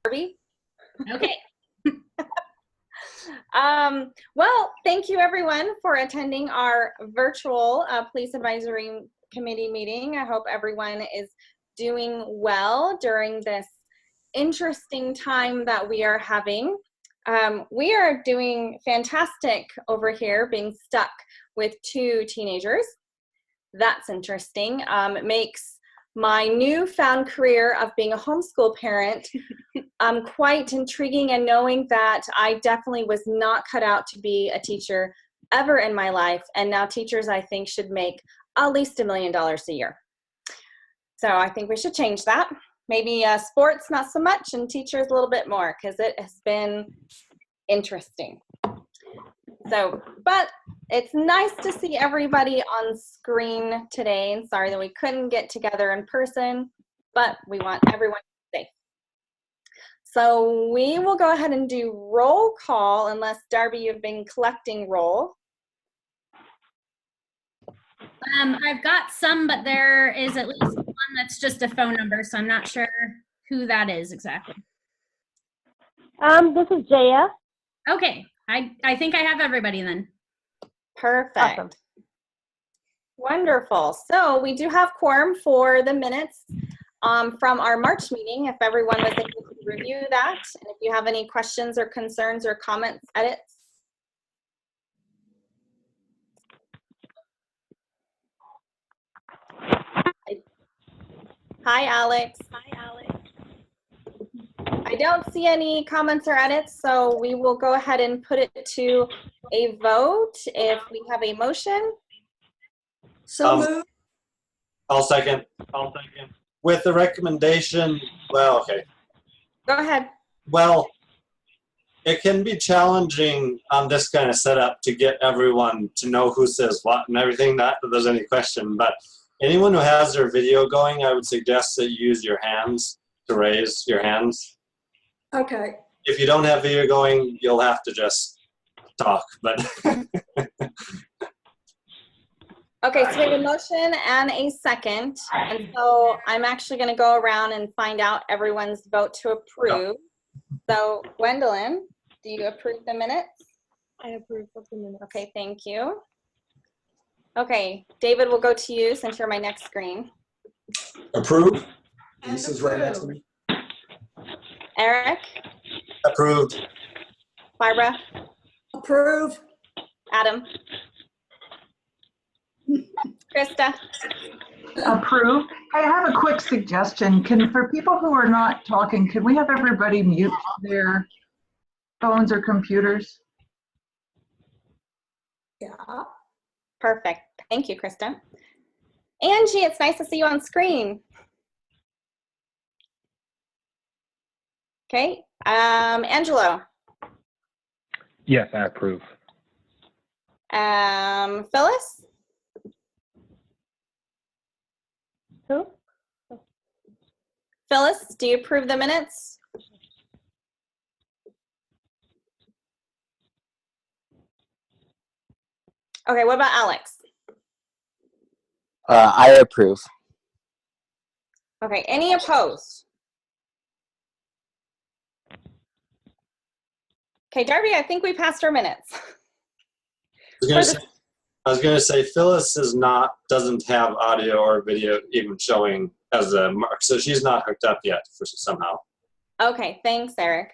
Darby? Okay. Well, thank you everyone for attending our virtual Police Advisory Committee meeting. I hope everyone is doing well during this interesting time that we are having. We are doing fantastic over here, being stuck with 2 teenagers. That's interesting. It makes my newfound career of being a homeschool parent quite intriguing, and knowing that I definitely was not cut out to be a teacher ever in my life. And now teachers, I think, should make at least $1 million a year. So I think we should change that. Maybe sports, not so much, and teachers a little bit more, because it has been interesting. So, but it's nice to see everybody on screen today, and sorry that we couldn't get together in person, but we want everyone to be safe. So we will go ahead and do roll call, unless Darby, you've been collecting roll. I've got some, but there is at least one that's just a phone number, so I'm not sure who that is exactly. This is Jaya. Okay, I think I have everybody then. Perfect. Awesome. Wonderful. So we do have quorum for the minutes from our March meeting, if everyone was able to review that. And if you have any questions or concerns or comments, edits. Hi, Alex. Hi, Alex. I don't see any comments or edits, so we will go ahead and put it to a vote if we have a motion. So moved. I'll second. With the recommendation, well, okay. Go ahead. Well, it can be challenging on this kind of setup to get everyone to know who says what and everything, not that there's any question, but anyone who has their video going, I would suggest that you use your hands to raise your hands. Okay. If you don't have video going, you'll have to just talk, but. Okay, so we have a motion and a second, and so I'm actually going to go around and find out everyone's vote to approve. So, Gwendolyn, do you approve the minutes? I approve of the minutes. Okay, thank you. Okay, David, we'll go to you since you're my next screen. Approve. And Lisa's right next to me. Eric? Approved. Barbara? Approve. Adam? Krista? Approved. I have a quick suggestion. For people who are not talking, can we have everybody mute their phones or computers? Yeah. Perfect. Thank you, Krista. Angie, it's nice to see you on screen. Okay. Angelo? Yes, I approve. Phyllis? Who? Phyllis, do you approve the minutes? Okay, what about Alex? I approve. Okay, any opposed? Okay, Darby, I think we passed our minutes. I was going to say Phyllis doesn't have audio or video even showing as a mark, so she's not hooked up yet somehow. Okay, thanks, Eric.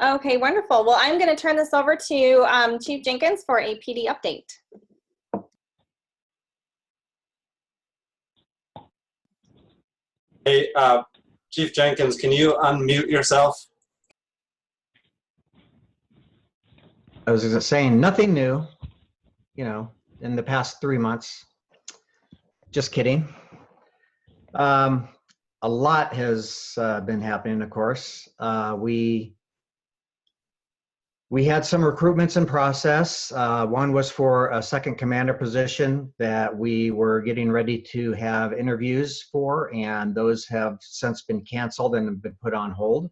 Okay, wonderful. Well, I'm going to turn this over to Chief Jenkins for a PD update. Hey, Chief Jenkins, can you unmute yourself? I was saying nothing new, in the past 3 months. Just kidding. A lot has been happening, of course. We had some recruitments in process. One was for a second commander position that we were getting ready to have interviews for, and those have since been canceled and have been put on hold.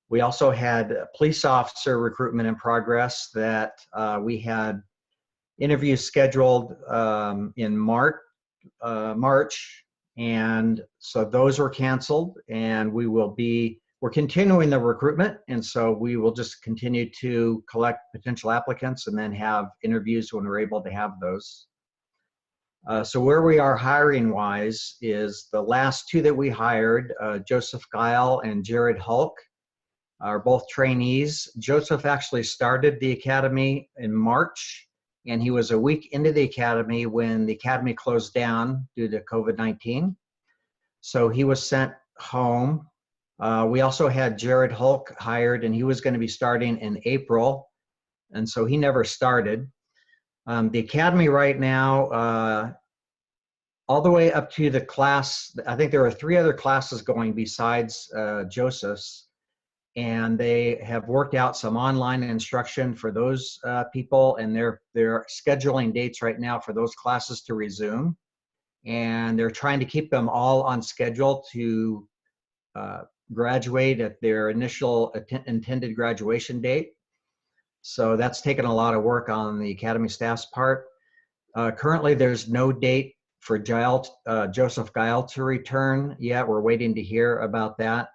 We also had police officer recruitment in progress that we had interviews scheduled in March, And so those were canceled, and we're continuing the recruitment. And so we will just continue to collect potential applicants and then have interviews when we're able to have those. So where we are hiring wise is the last two that we hired, Joseph Geil and Jared Hulk, are both trainees. Joseph actually started the academy in March, and he was a week into the academy when the academy closed down due to COVID-19. So he was sent home. We also had Jared Hulk hired, and he was going to be starting in April, and so he never started. The academy right now, all the way up to the class, I think there are 3 other classes going besides Joseph's, and they have worked out some online instruction for those people, and they're scheduling dates right now for those classes to resume, and they're trying to keep them all on schedule to graduate at their initial intended graduation date. So that's taken a lot of work on the academy staff's part. Currently, there's no date for Joseph Geil to return yet. We're waiting to hear about that.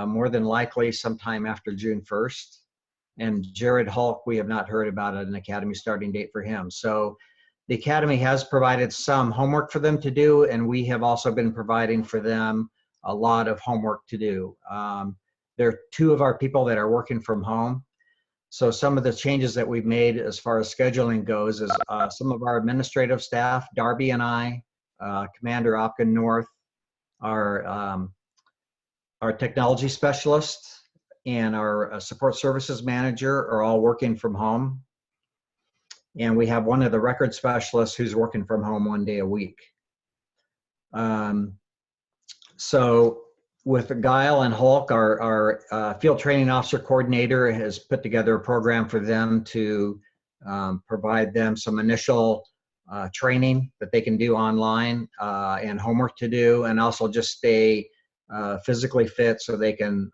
More than likely sometime after June 1st. And Jared Hulk, we have not heard about an academy starting date for him. So the academy has provided some homework for them to do, and we have also been providing for them a lot of homework to do. There are 2 of our people that are working from home. So some of the changes that we've made as far as scheduling goes is some of our administrative staff, Darby and I, Commander Opkin North, our technology specialist, and our support services manager are all working from home. And we have one of the record specialists who's working from home 1 day a week. So with Geil and Hulk, our field training officer coordinator has put together a program for them to provide them some initial training that they can do online and homework to do, and also just stay physically fit so they can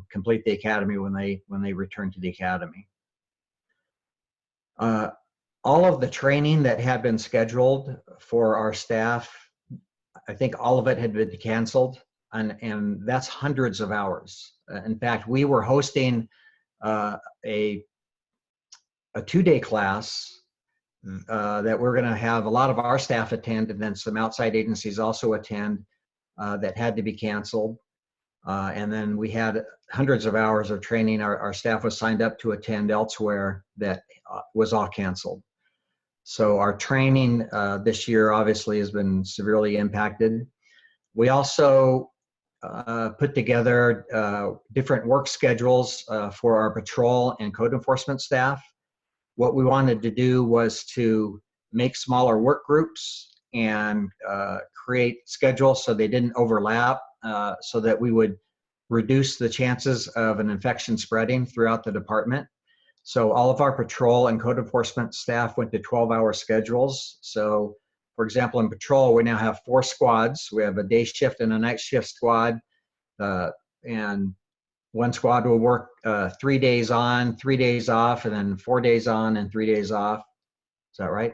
complete the academy when they return to the academy. All of the training that had been scheduled for our staff, I think all of it had been canceled, and that's hundreds of hours. In fact, we were hosting a 2-day class that we're going to have a lot of our staff attend, and then some outside agencies also attend. That had to be canceled. And then we had hundreds of hours of training our staff was signed up to attend elsewhere that was all canceled. So our training this year obviously has been severely impacted. We also put together different work schedules for our patrol and code enforcement staff. What we wanted to do was to make smaller work groups and create schedules so they didn't overlap, so that we would reduce the chances of an infection spreading throughout the department. So all of our patrol and code enforcement staff went to 12-hour schedules. So for example, in patrol, we now have 4 squads. We have a day shift and a night shift squad, and one squad will work 3 days on, 3 days off, and then 4 days on and 3 days off. Is that right?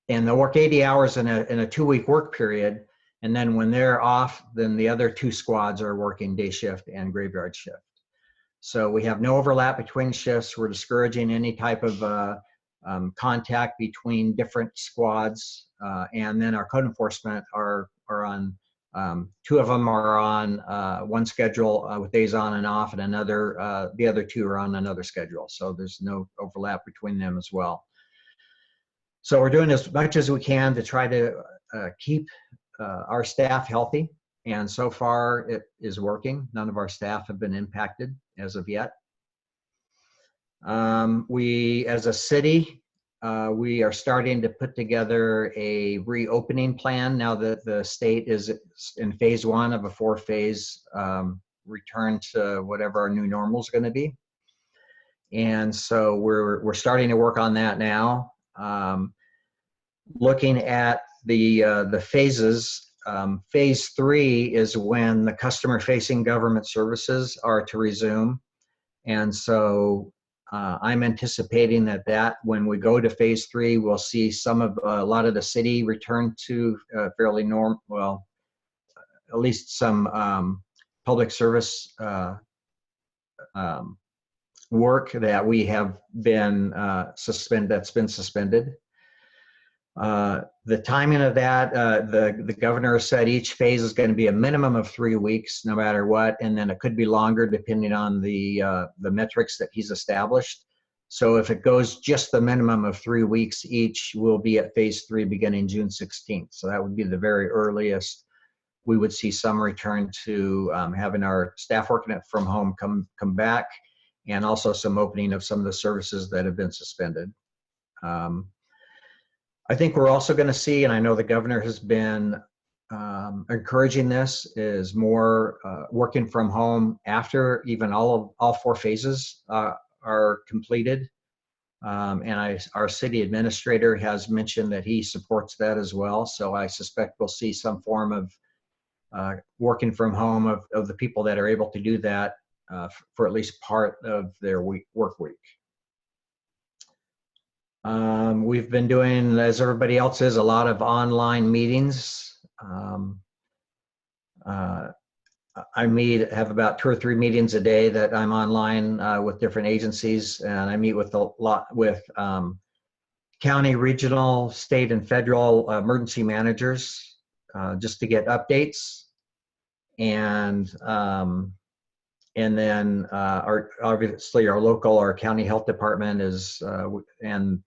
And they'll work 80 hours in a 2-week work period. And then when they're off, then the other 2 squads are working day shift and graveyard shift. So we have no overlap between shifts. We're discouraging any type of contact between different squads. And then our code enforcement are on, 2 of them are on one schedule with days on and off, and the other 2 are on another schedule. So there's no overlap between them as well. So we're doing as much as we can to try to keep our staff healthy, and so far it is working. None of our staff have been impacted as of yet. We, as a city, we are starting to put together a reopening plan now that the state is in phase 1 of a 4-phase return to whatever our new normal is going to be. And so we're starting to work on that now. Looking at the phases, phase 3 is when the customer-facing government services are to resume, and so I'm anticipating that when we go to phase 3, we'll see a lot of the city return to fairly well, at least some public service work that we have been suspended. The timing of that, the governor said each phase is going to be a minimum of 3 weeks, no matter what, and then it could be longer depending on the metrics that he's established. So if it goes just the minimum of 3 weeks each, we'll be at phase 3 beginning June 16th. So that would be the very earliest we would see some return to having our staff working from home come back, and also some opening of some of the services that have been suspended. I think we're also going to see, and I know the governor has been encouraging this, is more working from home after even all 4 phases are completed. And our city administrator has mentioned that he supports that as well. So I suspect we'll see some form of working from home of the people that are able to do that for at least part of their work week. We've been doing, as everybody else is, a lot of online meetings. I have about 2 or 3 meetings a day that I'm online with different agencies, and I meet with a lot with county, regional, state, and federal emergency managers just to get updates. And then obviously our county health department and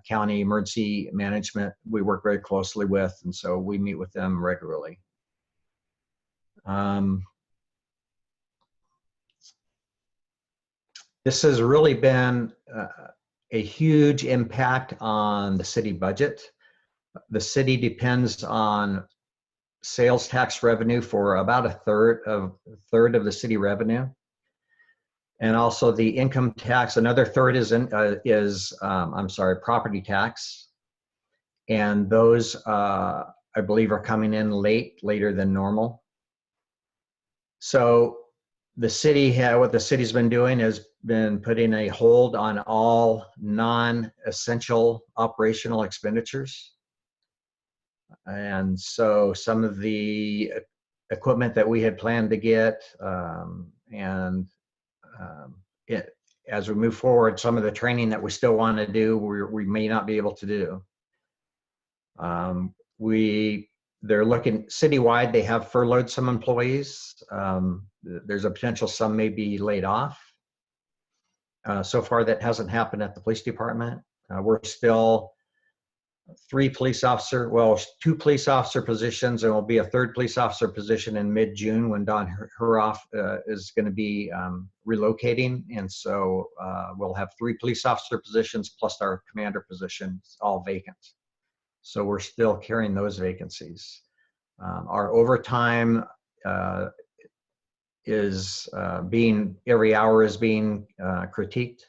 county emergency management, we work very closely with, and so we meet with them regularly. This has really been a huge impact on the city budget. The city depends on sales tax revenue for about a third of the city revenue, and also the income tax. Another third is property tax, and those I believe are coming in later than normal. So what the city's been doing has been putting a hold on all non-essential operational expenditures. And so some of the equipment that we had planned to get, as we move forward, some of the training that we still want to do, we may not be able to do. They're looking citywide. They have furloughed some employees. There's a potential some may be laid off. So far, that hasn't happened at the police department. We're still 2 police officer positions, and will be a 3rd police officer position in mid-June when Don Huroff is going to be relocating. And so we'll have 3 police officer positions plus our commander positions all vacant. So we're still carrying those vacancies. Our overtime every hour is being critiqued.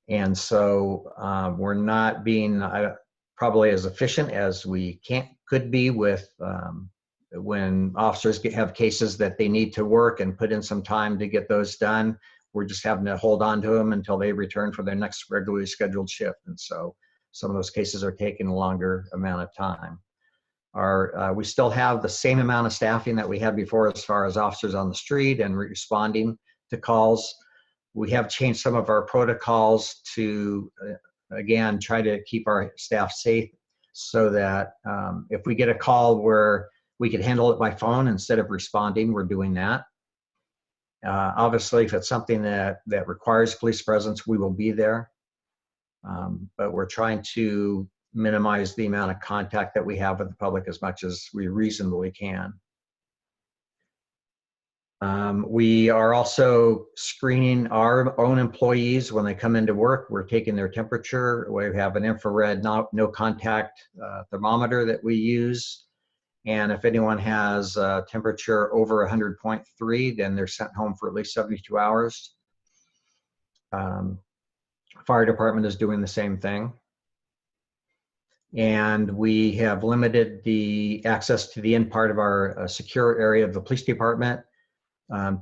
And so we're not being probably as efficient as we could be with when officers have cases that they need to work and put in some time to get those done. We're just having to hold on to them until they return for their next regularly scheduled shift. And so some of those cases are taking a longer amount of time. We still have the same amount of staffing that we had before as far as officers on the street and responding to calls. We have changed some of our protocols to again, try to keep our staff safe, so that if we get a call where we could handle it by phone instead of responding, we're doing that. Obviously, if it's something that requires police presence, we will be there. But we're trying to minimize the amount of contact that we have with the public as much as we reasonably can. We are also screening our own employees when they come into work. We're taking their temperature. We have an infrared no contact thermometer that we use. And if anyone has a temperature over 100.3, then they're sent home for at least 72 hours. Fire department is doing the same thing. And we have limited the access to the end part of our secure area of the police department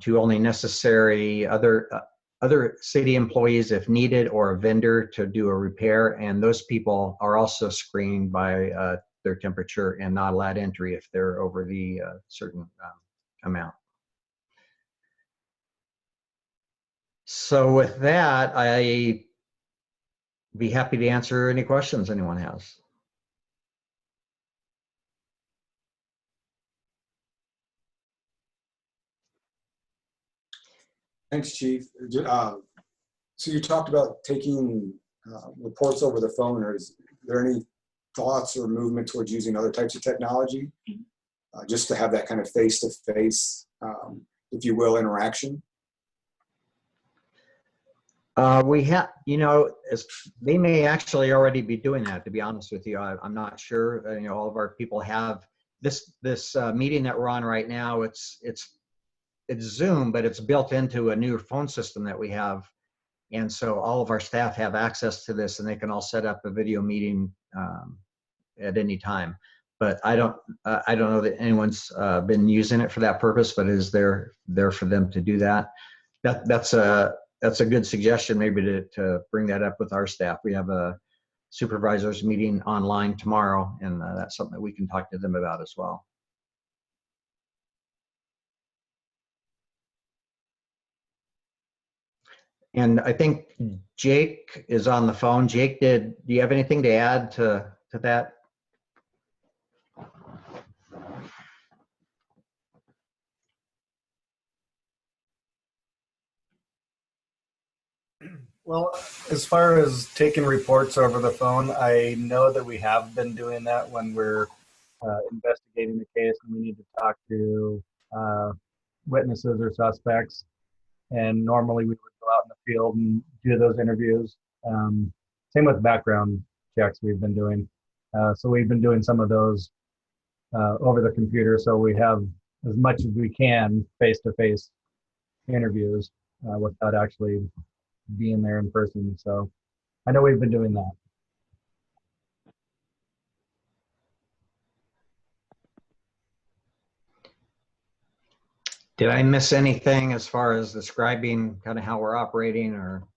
to only necessary other other city employees if needed, or a vendor to do a repair. And those people are also screened by their temperature and not allowed entry if they're over the certain amount. So with that, I'd be happy to answer any questions anyone has. Thanks, Chief. So you talked about taking reports over the phone. Or is there any thoughts or movement towards using other types of technology just to have that kind of face-to-face, if you will, interaction? We have, they may actually already be doing that, to be honest with you. I'm not sure. All of our people have this meeting that we're on right now. It's Zoom, but it's built into a new phone system that we have. And so all of our staff have access to this, and they can all set up a video meeting at any time. But I don't know that anyone's been using it for that purpose, but it is there for them to do that. That's a good suggestion, maybe to bring that up with our staff. We have a supervisors meeting online tomorrow, and that's something that we can talk to them about as well. And I think Jake is on the phone. Jake, do you have anything to add to that? Well, as far as taking reports over the phone, I know that we have been doing that when we're investigating the case and we need to talk to witnesses or suspects. And normally we would go out in the field and do those interviews. Same with background checks we've been doing. So we've been doing some of those over the computer. So we have as much as we can face-to-face interviews without actually being there in person. So I know we've been doing that. Did I miss anything as far as describing kind of how we're operating or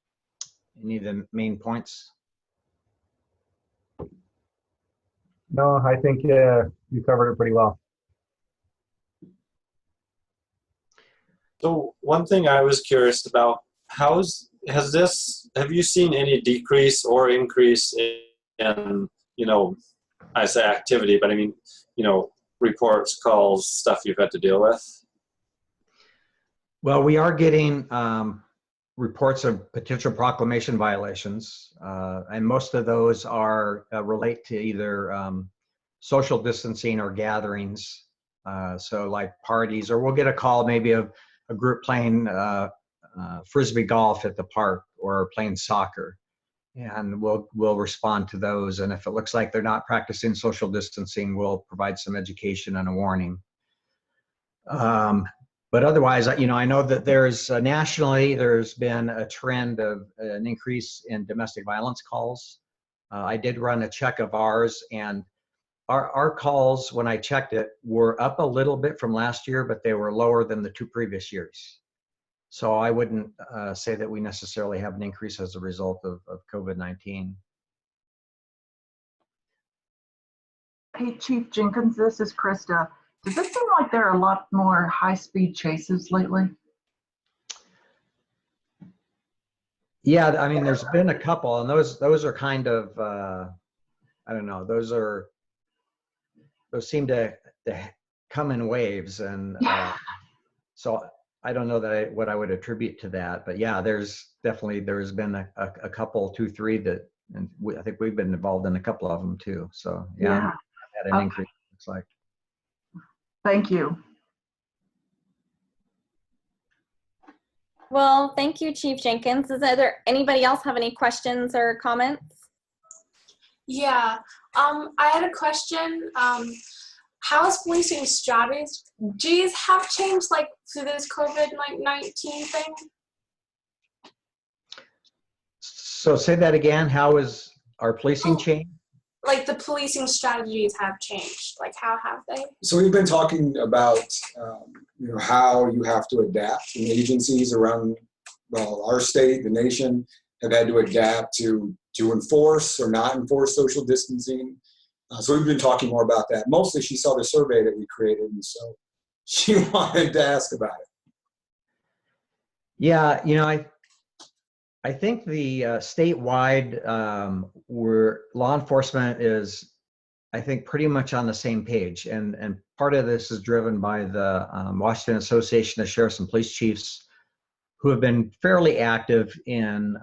any of the main points? No, I think you covered it pretty well. So one thing I was curious about, have you seen any decrease or increase in I say activity, but I mean, reports, calls, stuff you've had to deal with? Well, we are getting reports of potential proclamation violations, and most of those are relate to either social distancing or gatherings. So like parties, or we'll get a call maybe of a group playing Frisbee golf at the park or playing soccer, and we'll respond to those. And if it looks like they're not practicing social distancing, we'll provide some education and a warning. But otherwise, I know that there's nationally, there's been a trend of an increase in domestic violence calls. I did run a check of ours, and our calls, when I checked it, were up a little bit from last year, but they were lower than the 2 previous years. So I wouldn't say that we necessarily have an increase as a result of COVID-19. Hey, Chief Jenkins, this is Krista. Does it seem like there are a lot more high-speed chases lately? Yeah, I mean, there's been a couple, and those are kind of, I don't know, those seem to come in waves, and so I don't know what I would attribute to that, but yeah, there's been a couple, 2, 3 that, and I think we've been involved in a couple of them too. So yeah. Had an increase, looks like. Thank you. Well, thank you, Chief Jenkins. Is there anybody else have any questions or comments? Yeah, I had a question. How has policing strategies have changed, like, through this COVID-19 thing? So say that again. How is our policing changed? Like, the policing strategies have changed. Like, how have they? So we've been talking about how you have to adapt in agencies around well, our state, the nation, have had to adapt to enforce or not enforce social distancing. So we've been talking more about that. Mostly she saw the survey that we created, and so she wanted to ask about it. Yeah, I think the statewide where law enforcement is, I think, pretty much on the same page. And part of this is driven by the Washington Association of Sheriffs and Police Chiefs, who have been fairly active in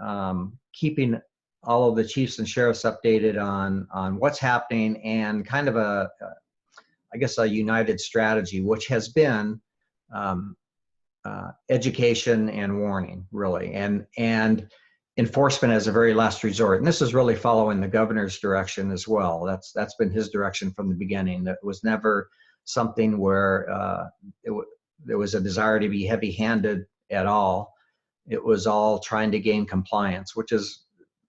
keeping all of the chiefs and sheriffs updated on what's happening, and kind of I guess a united strategy, which has been education and warning, really, and enforcement as a very last resort. And this is really following the governor's direction as well. That's been his direction from the beginning. That was never something where there was a desire to be heavy-handed at all. It was all trying to gain compliance, which is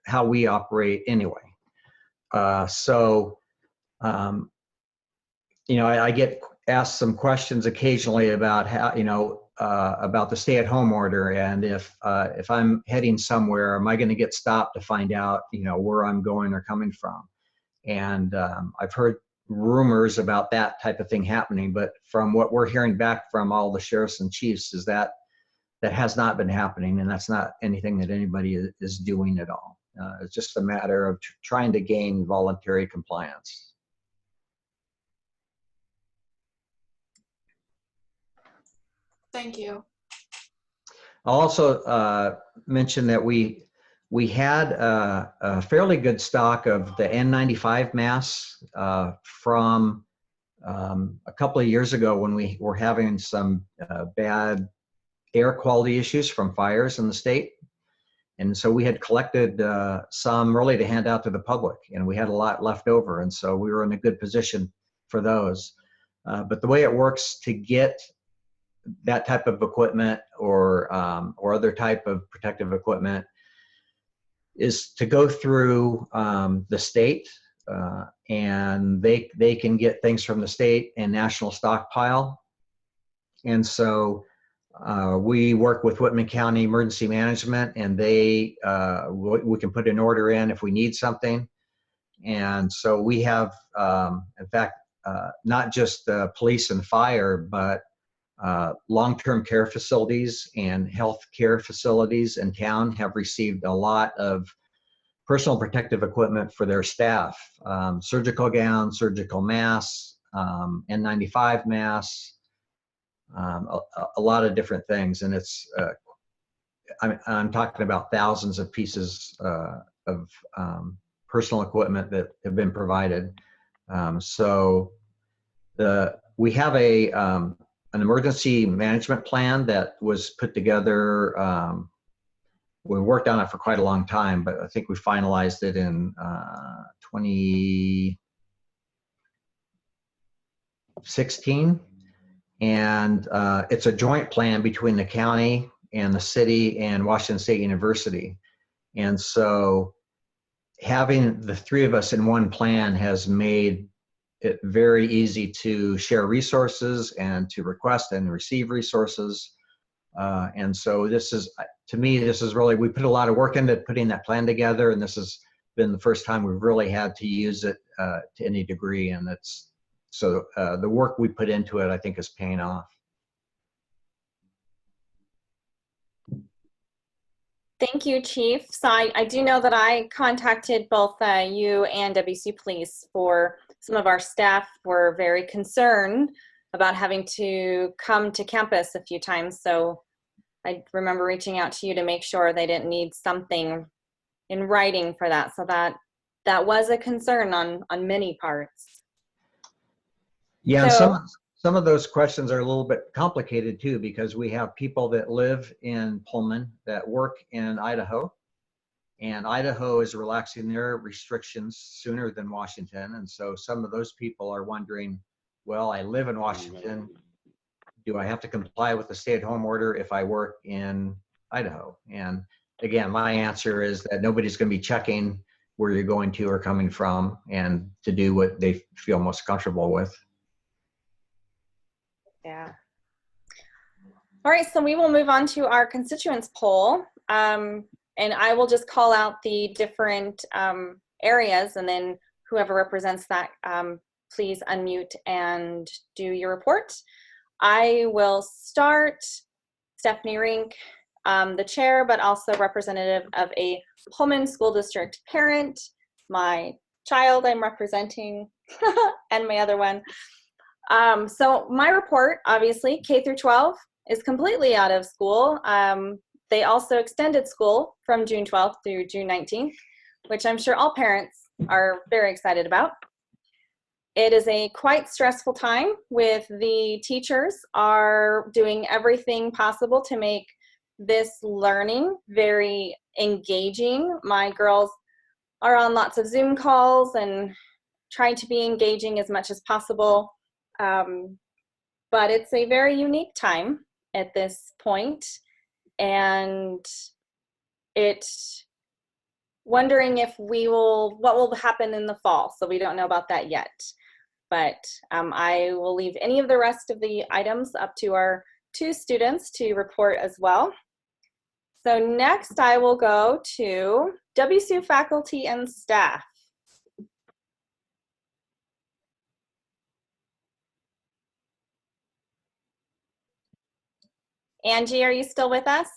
how we operate anyway. I get asked some questions occasionally about how, about the stay-at-home order, and if I'm heading somewhere, am I going to get stopped to find out, where I'm going or coming from? And I've heard rumors about that type of thing happening, but from what we're hearing back from all the sheriffs and chiefs is that has not been happening, and that's not anything that anybody is doing at all. It's just a matter of trying to gain voluntary compliance. Thank you. I'll also mention that we had a fairly good stock of the N95 masks from a couple of years ago when we were having some bad air quality issues from fires in the state. And so we had collected some really to hand out to the public, and we had a lot left over. And so we were in a good position for those. But the way it works to get that type of equipment or other type of protective equipment is to go through the state, and they can get things from the state and national stockpile. And so we work with Whitman County Emergency Management, and we can put an order in if we need something. And so we have, in fact, not just police and fire, but long-term care facilities and health care facilities in town have received a lot of personal protective equipment for their staff. Surgical gowns, surgical masks, N95 masks, a lot of different things. And it's, I'm talking about thousands of pieces of personal equipment that have been provided. We have an emergency management plan that was put together. We worked on it for quite a long time, but I think we finalized it in 2016. And it's a joint plan between the county and the city and Washington State University. And so having the three of us in one plan has made it very easy to share resources and to request and receive resources. And so this is, to me, this is really, we put a lot of work into putting that plan together, and this has been the first time we've really had to use it to any degree. And it's, so the work we put into it, I think, is paying off. Thank you, Chief. So I do know that I contacted both you and WC Police for some of our staff were very concerned about having to come to campus a few times. So I remember reaching out to you to make sure they didn't need something in writing for that. So that was a concern on many parts. Yeah, So, some of those questions are a little bit complicated too, because we have people that live in Pullman that work in Idaho, and Idaho is relaxing their restrictions sooner than Washington. And so some of those people are wondering, well, I live in Washington. Do I have to comply with the stay-at-home order if I work in Idaho? And again, my answer is that nobody's going to be checking where you're going to or coming from, and to do what they feel most comfortable with. yeah. All right, so we will move on to our constituents poll. And I will just call out the different areas, and then whoever represents that, please unmute and do your report. I will start. Stephanie Rink, the chair, but also representative of a Pullman School District parent, my child I'm representing, and my other one. So my report, obviously, K through 12 is completely out of school. They also extended school from June 12th through June 19th, which I'm sure all parents are very excited about. It is a quite stressful time with the teachers are doing everything possible to make this learning very engaging. My girls are on lots of Zoom calls and trying to be engaging as much as possible. But it's a very unique time at this point, and wondering if what will happen in the fall. So we don't know about that yet. But I will leave any of the rest of the items up to our two students to report as well. So next I will go to WSU faculty and staff. Angie, are you still with us?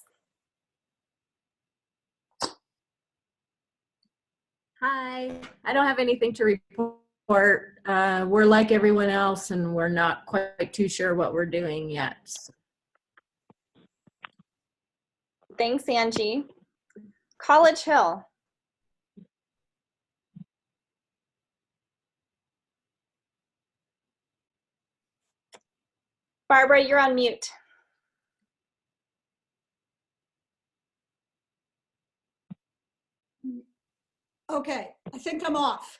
Hi, I don't have anything to report. We're like everyone else, and we're not quite too sure what we're doing yet. Thanks, Angie. College Hill. Barbara, you're on mute. Okay, I think I'm off.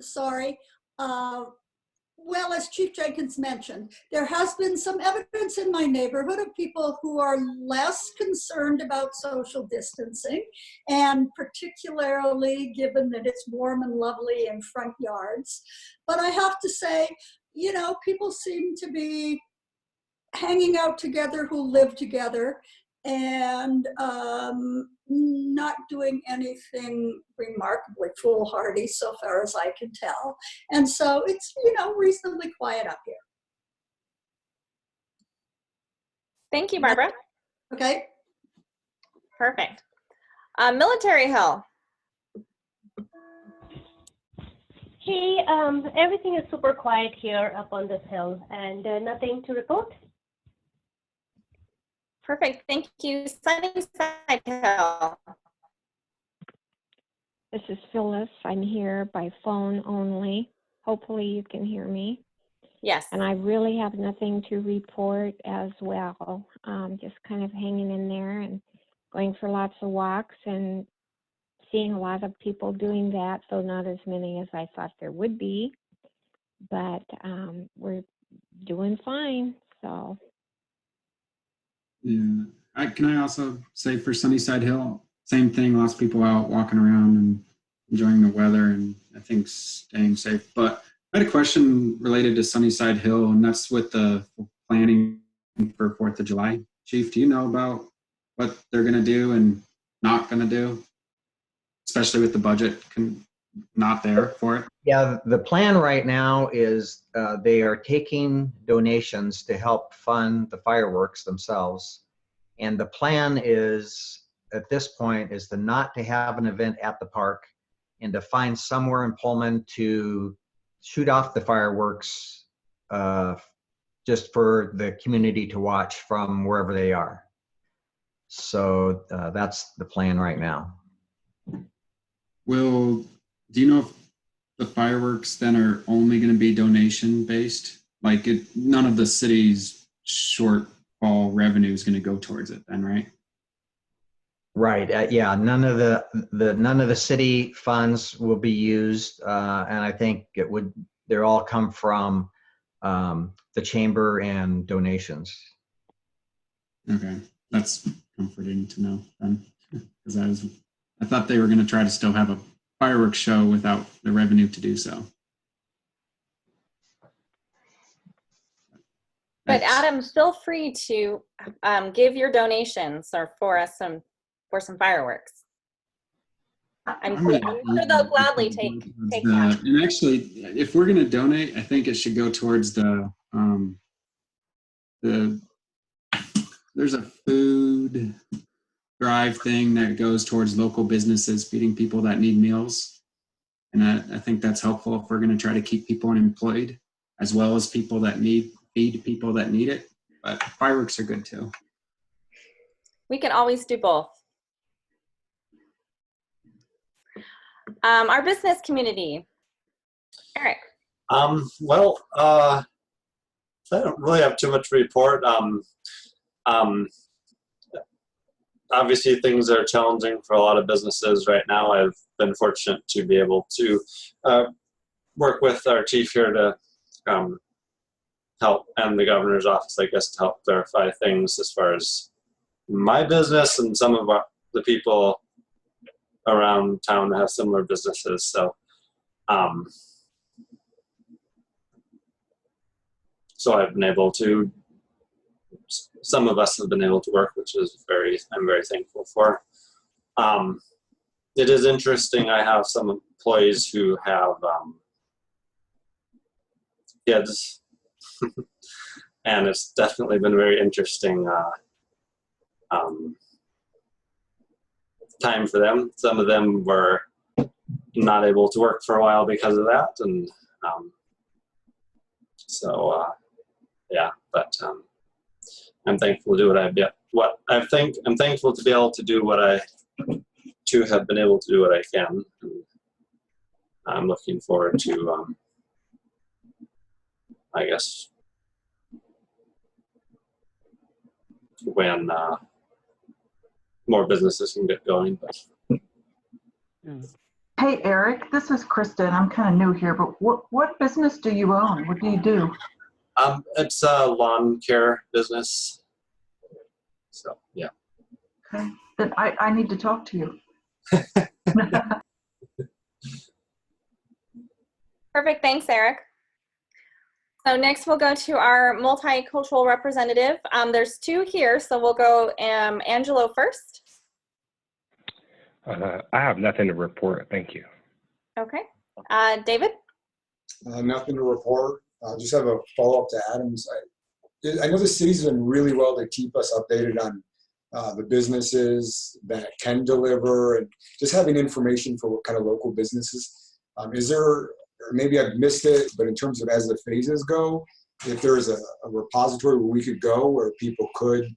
Sorry. Well, as Chief Jenkins mentioned, there has been some evidence in my neighborhood of people who are less concerned about social distancing, and particularly given that it's warm and lovely in front yards. But I have to say, you know, people seem to be hanging out together who live together, and not doing anything remarkably foolhardy so far as I can tell. And so it's, you know, reasonably quiet up here. Thank you, Barbara. Okay. Perfect. Military Hill. Hey, everything is super quiet here up on this hill, and nothing to report. Perfect, thank you. Sunnyside Hill. This is Phyllis. I'm here by phone only. Hopefully you can hear me. Yes. And I really have nothing to report as well. Just kind of hanging in there and going for lots of walks and seeing a lot of people doing that, though not as many as I thought there would be. But we're doing fine, so. Yeah, can I also say for Sunnyside Hill, same thing, lots of people out walking around and enjoying the weather and I think staying safe. But I had a question related to Sunnyside Hill, and that's with the planning for 4th of July. Chief, do you know about what they're gonna do and not gonna do, especially with the budget not there for it? Yeah, the plan right now is they are taking donations to help fund the fireworks themselves. And the plan is, at this point, is to not to have an event at the park and to find somewhere in Pullman to shoot off the fireworks just for the community to watch from wherever they are. So that's the plan right now. Do you know if the fireworks then are only going to be donation based? Like none of the city's shortfall revenue is going to go towards it then, right? Right. Yeah. None of the city funds will be used, and I think they're all come from the chamber and donations. Okay, that's comforting to know then, because I thought they were going to try to still have a fireworks show without the revenue to do so. But Thanks. Adam, feel free to give your donations or for some fireworks. I'm sure they'll gladly take that. And actually, if we're going to donate, I think it should go towards the there's a food drive thing that goes towards local businesses feeding people that need meals. And I think that's helpful if we're going to try to keep people unemployed, as well as people that feed people that need it. But fireworks are good too. We can always do both. Our business community. Eric. Well, I don't really have too much to report. Obviously, things are challenging for a lot of businesses right now. I've been fortunate to be able to work with our chief here to help, and the governor's office, I guess, to help clarify things as far as my business and some of the people around town that have similar businesses. So, so I've been able to. Some of us have been able to work, which is I'm very thankful for. It is interesting. I have some employees who have kids, and it's definitely been very interesting time for them. Some of them were not able to work for a while because of that, and yeah. But I'm thankful to do I'm thankful to be able to do to have been able to do what I can. And I'm looking forward to, I guess, when more businesses can get going. But. Hey, Eric, this is Kristen. I'm kind of new here, but what business do you own? What do you do? It's a lawn care business. So, yeah. Okay. Then I need to talk to you. Perfect. Thanks, Eric. So next we'll go to our multicultural representative. There's two here, so we'll go Angelo first. I have nothing to report. Thank you. Okay. David? Nothing to report. I just have a follow-up to Adam's. I know the city's done really well to keep us updated on the businesses that can deliver and just having information for what kind of local businesses. Is there, or maybe I've missed it, but in terms of as the phases go, if there's a repository where we could go where people could,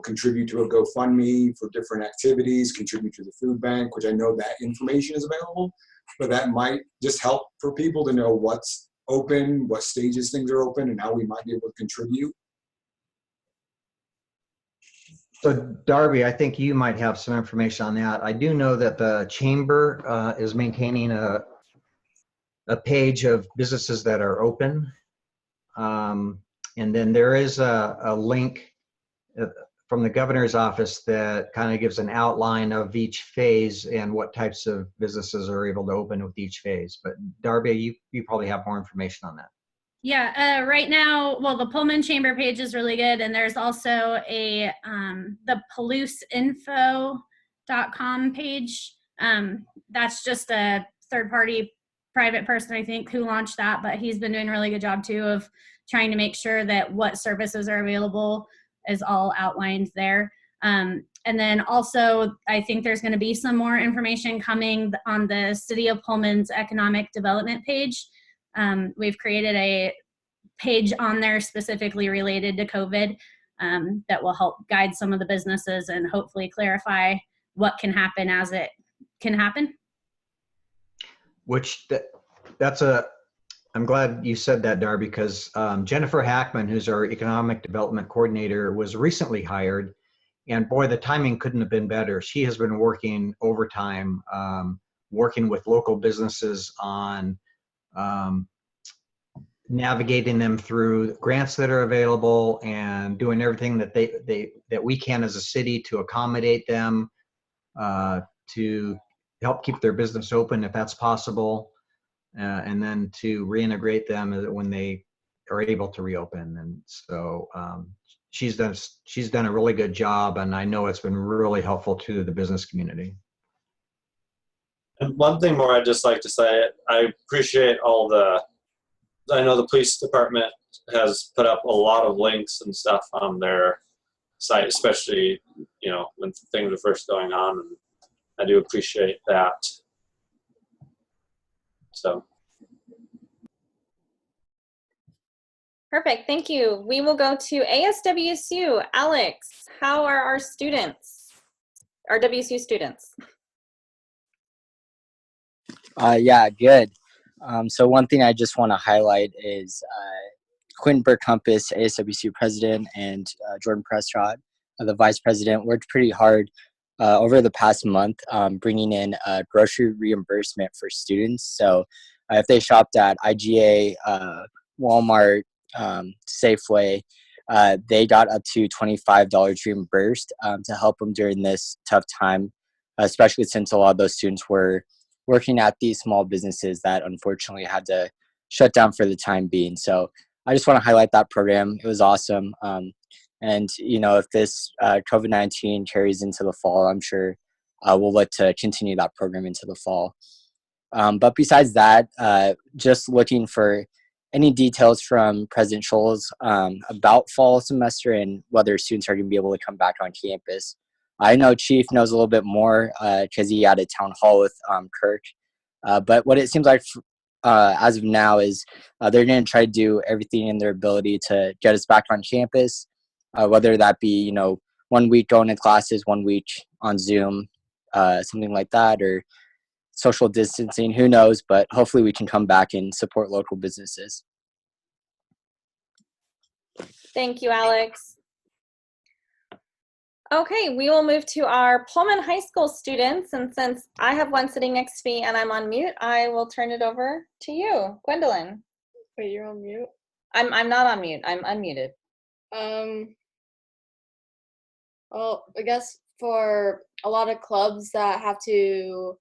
contribute to a GoFundMe for different activities, contribute to the food bank, which I know that information is available, but that might just help for people to know what's open, what stages things are open, and how we might be able to contribute. So Darby, I think you might have some information on that. I do know that the chamber is maintaining a page of businesses that are open. And then there is a link from the governor's office that kind of gives an outline of each phase and what types of businesses are able to open with each phase. But Darby, you probably have more information on that. Yeah, right now, well, the Pullman Chamber page is really good, and there's also the policeinfo.com page. That's just a third-party private person, I think, who launched that, but he's been doing a really good job too of trying to make sure that what services are available is all outlined there. And then also, I think there's going to be some more information coming on the City of Pullman's economic development page. We've created a page on there specifically related to COVID that will help guide some of the businesses and hopefully clarify what can happen as it can happen. I'm glad you said that, Darby, because Jennifer Hackman, who's our economic development coordinator, was recently hired, and boy, the timing couldn't have been better. She has been working overtime, working with local businesses on navigating them through grants that are available and doing everything that that we can as a city to accommodate them, to help keep their business open if that's possible, and then to reintegrate them when they are able to reopen. And so she's done a really good job, and I know it's been really helpful to the business community. And one thing more I'd just like to say, I appreciate I know the police department has put up a lot of links and stuff on their site, especially, when things are first going on, and I do appreciate that. So. Perfect, thank you. We will go to ASWSU. Alex, how are our students, our WSU students? Yeah, good. So one thing I just want to highlight is Quinn Burkumpus, ASWSU president, and Jordan Prescott, the vice president, worked pretty hard over the past month bringing in grocery reimbursement for students. So if they shopped at IGA, Walmart, Safeway, they got up to $25 reimbursed to help them during this tough time, especially since a lot of those students were working at these small businesses that unfortunately had to shut down for the time being. So I just want to highlight that program. It was awesome. And, if this COVID-19 carries into the fall, I'm sure we'll look to continue that program into the fall. But besides that, just looking for any details from President Scholes about fall semester and whether students are going to be able to come back on campus. I know Chief knows a little bit more because he had a town hall with Kirk. But what it seems like as of now is they're going to try to do everything in their ability to get us back on campus, whether that be, 1 week going to classes, 1 week on Zoom, something like that, or social distancing, who knows, but hopefully we can come back and support local businesses. Thank you, Alex. Okay, we will move to our Pullman High School students, and since I have one sitting next to me and I'm on mute, I will turn it over to you, Gwendolyn. Wait, you're on mute? I'm not on mute, I'm unmuted. Well, I guess for a lot of clubs that have to,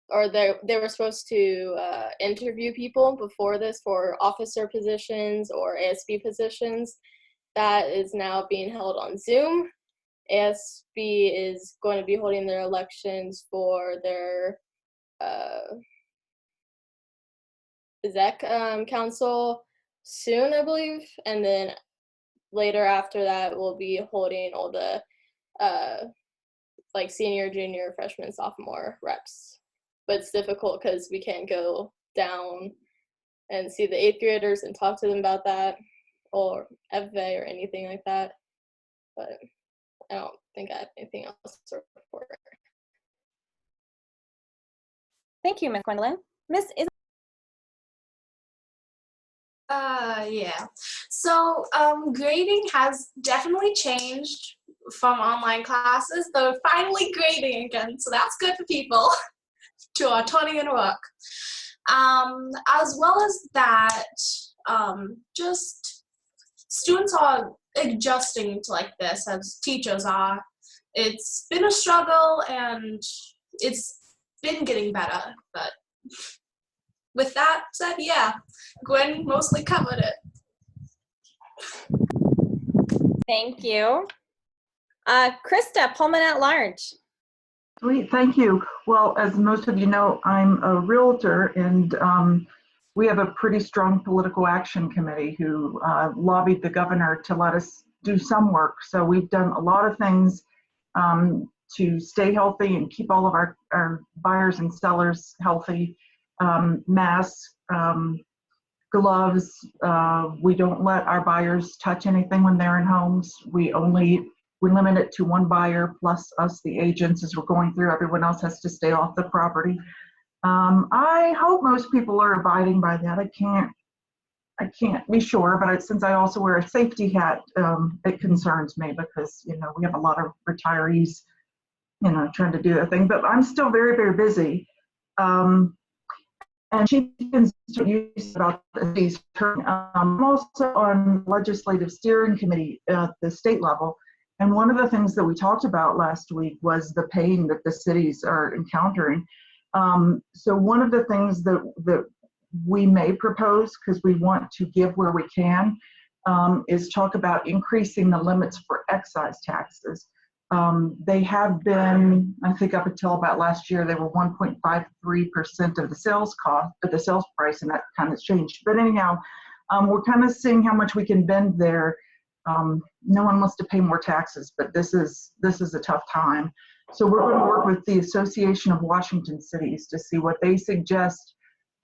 or they were supposed to interview people before this for officer positions or ASB positions, that is now being held on Zoom. ASB is going to be holding their elections for their exec council soon, I believe, and then later after that we'll be holding all the like senior, junior, freshman, sophomore reps. But it's difficult because we can't go down and see the 8th graders and talk to them about that, or FVA or anything like that. But I don't think I have anything else to report. Thank you, Ms. Gwendolyn. Miss Is. Yeah. So grading has definitely changed from online classes. They're finally grading again, so that's good for people to our 20 and work. As well as that, just students are adjusting to like this as teachers are. It's been a struggle and it's been getting better, but with that said, yeah, Gwen mostly covered it. Thank you. Krista, Pullman at Large. Sweet, thank you. Well, as most of you know, I'm a realtor, and we have a pretty strong political action committee who lobbied the governor to let us do some work. So we've done a lot of things to stay healthy and keep all of our buyers and sellers healthy. Masks, gloves, we don't let our buyers touch anything when they're in homes. We limit it to one buyer plus us, the agents, as we're going through. Everyone else has to stay off the property. I hope most people are abiding by that. I can't be sure, but since I also wear a safety hat, it concerns me because, we have a lot of retirees, trying to do their thing, but I'm still very, very busy. And she can use about these. I'm also on legislative steering committee at the state level. And one of the things that we talked about last week was the pain that the cities are encountering. So one of the things that we may propose, because we want to give where we can, is talk about increasing the limits for excise taxes. They have been, I think up until about last year, they were 1.53% of the sales cost, but the sales price, and that kind of changed. But anyhow, we're kind of seeing how much we can bend there. No one wants to pay more taxes, but this is a tough time. So we're going to work with the Association of Washington Cities to see what they suggest,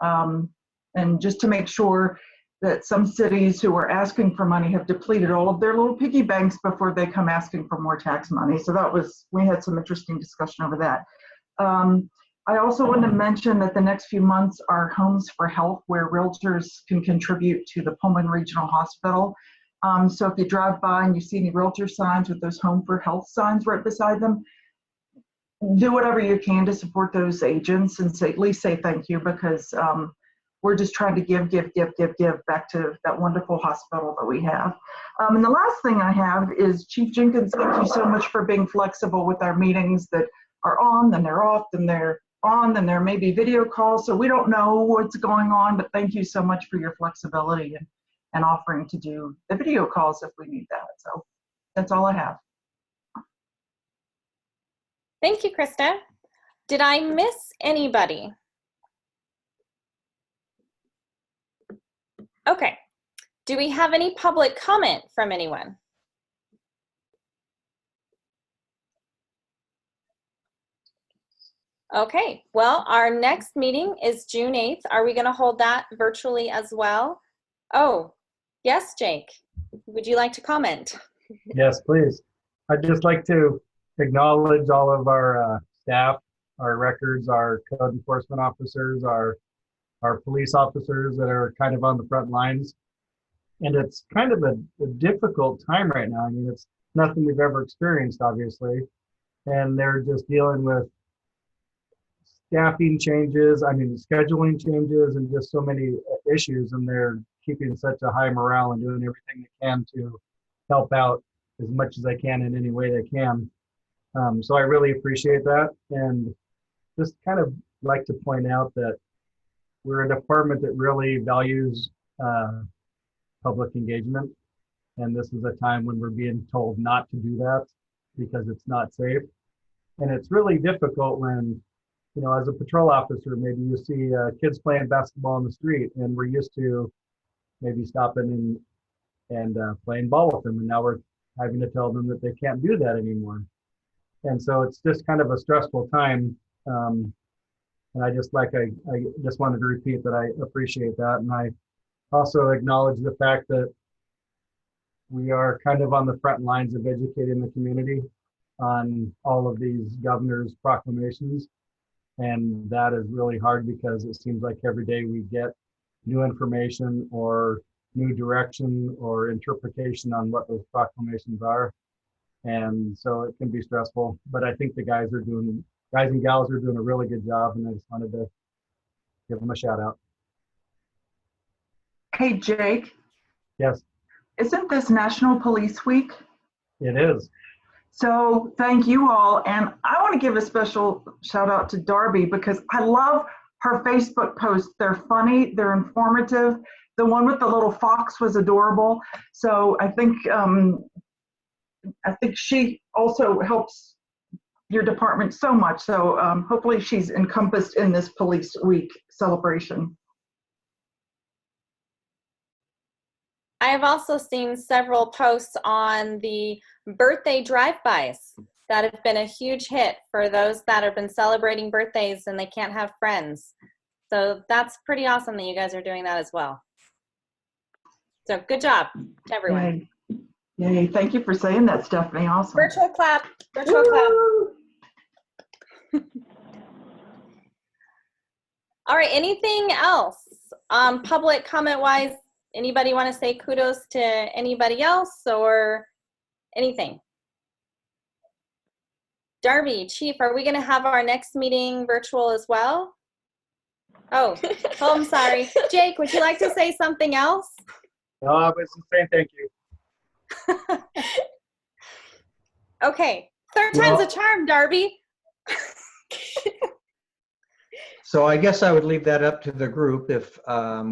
and just to make sure that some cities who are asking for money have depleted all of their little piggy banks before they come asking for more tax money. So we had some interesting discussion over that. I also want to mention that the next few months are Homes for Health, where realtors can contribute to the Pullman Regional Hospital. So if you drive by and you see any realtor signs with those Home for Health signs right beside them, do whatever you can to support those agents and at least say thank you, because we're just trying to give back to that wonderful hospital that we have. And the last thing I have is, Chief Jenkins, thank you so much for being flexible with our meetings that are on, then they're off, then they're on, then there may be video calls. So we don't know what's going on, but thank you so much for your flexibility and offering to do the video calls if we need that. So that's all I have. Thank you, Krista. Did I miss anybody? Okay. Do we have any public comment from anyone? Okay, well, our next meeting is June 8th. Are we going to hold that virtually as well? Oh, yes, Jake. Would you like to comment? Yes, please. I'd just like to acknowledge all of our staff, our records, our code enforcement officers, our police officers that are kind of on the front lines. And it's kind of a difficult time right now. I mean, it's nothing we've ever experienced, obviously. And they're just dealing with staffing changes, scheduling changes, and just so many issues. And they're keeping such a high morale and doing everything they can to help out as much as they can in any way they can. So I really appreciate that. And just kind of like to point out that we're a department that really values public engagement. And this is a time when we're being told not to do that because it's not safe. And it's really difficult when, as a patrol officer, maybe you see kids playing basketball on the street, and we're used to maybe stopping and playing ball with them. And now we're having to tell them that they can't do that anymore. And so it's just kind of a stressful time. And I just wanted to repeat that I appreciate that. And I also acknowledge the fact that we are kind of on the front lines of educating the community on all of these governor's proclamations. And that is really hard because it seems like every day we get new information or new direction or interpretation on what those proclamations are. And so it can be stressful, but I think the guys and gals are doing a really good job, and I just wanted to give them a shout out. Hey, Jake. Yes. Isn't this National Police Week? It is. So thank you all. And I want to give a special shout out to Darby because I love her Facebook posts. They're funny, they're informative. The one with the little fox was adorable. So I think she also helps your department so much. So hopefully she's encompassed in this Police Week celebration. I have also seen several posts on the birthday drive-bys that have been a huge hit for those that have been celebrating birthdays and they can't have friends. So that's pretty awesome that you guys are doing that as well. So good job to everyone. Yay. Yay. Thank you for saying that, Stephanie. Awesome. Virtual clap. Virtual clap. All right. Anything else? Public comment-wise, anybody want to say kudos to anybody else or anything? Darby, Chief, are we going to have our next meeting virtual as well? Oh, I'm sorry. Jake, would you like to say something else? No, I was just saying thank you. Okay. Third time's a charm, Darby. So I guess I would leave that up to the group. If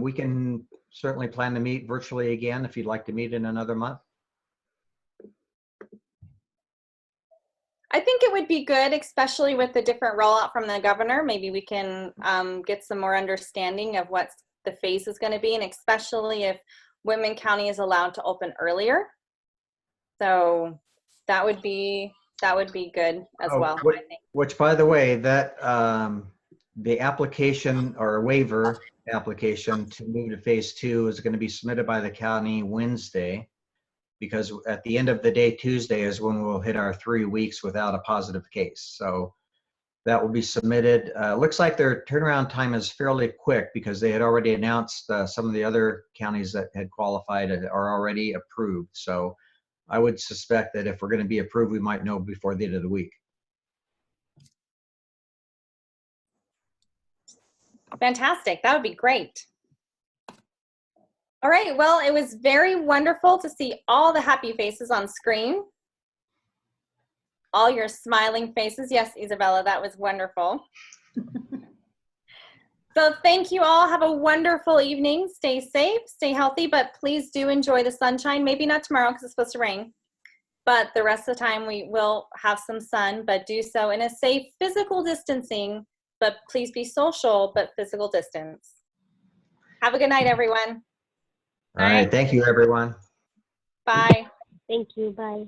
we can certainly plan to meet virtually again if you'd like to meet in another month. I think it would be good, especially with the different rollout from the governor. Maybe we can get some more understanding of what the phase is going to be, and especially if Whitman County is allowed to open earlier. So that would be good as well. I think. Which, by the way, that the application or waiver application to move to phase 2 is going to be submitted by the county Wednesday, because at the end of the day, Tuesday is when we'll hit our 3 weeks without a positive case. So that will be submitted. Looks like their turnaround time is fairly quick because they had already announced some of the other counties that had qualified are already approved. So I would suspect that if we're going to be approved, we might know before the end of the week. Fantastic. That would be great. All right. Well, it was very wonderful to see all the happy faces on screen. All your smiling faces. Yes, Isabella, that was wonderful. So thank you all. Have a wonderful evening. Stay safe, stay healthy, but please do enjoy the sunshine. Maybe not tomorrow because it's supposed to rain, but the rest of the time we will have some sun, but do so in a safe physical distancing, but please be social, but physical distance. Have a good night, everyone. All right. Thank you, everyone. Bye. Thank you. Bye.